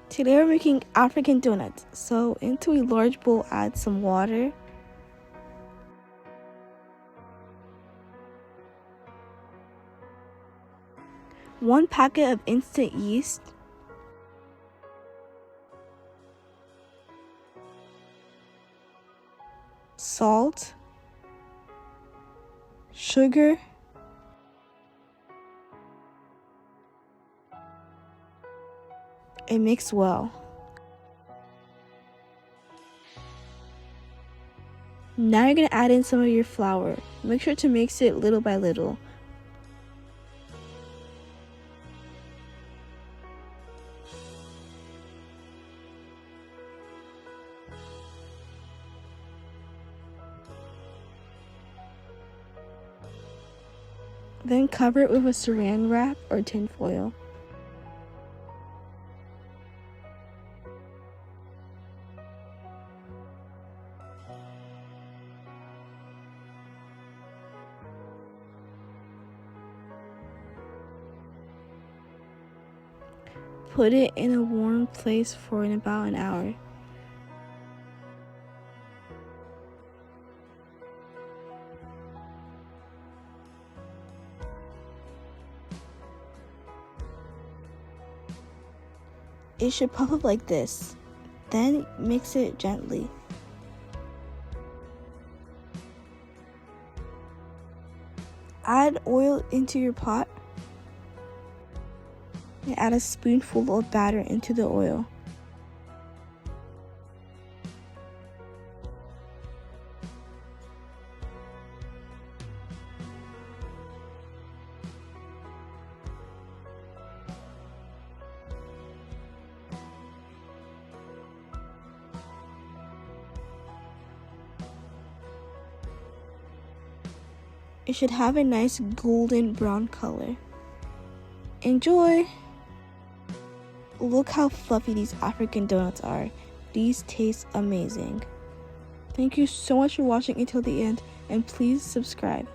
Today we're making African donuts. So into a large bowl, add some water, one packet of instant yeast, salt, sugar, and mix well. Now you're going to add in some of your flour. Make sure to mix it little by little. Then cover it with a saran wrap or tin foil. Put it in a warm place for about an hour. It should puff up like this. Then mix it gently. Add oil into your pot and add a spoonful of batter into the oil. It should have a nice golden brown color. Enjoy! Look how fluffy these African donuts are. These taste amazing. Thank you so much for watching until the end, and please subscribe.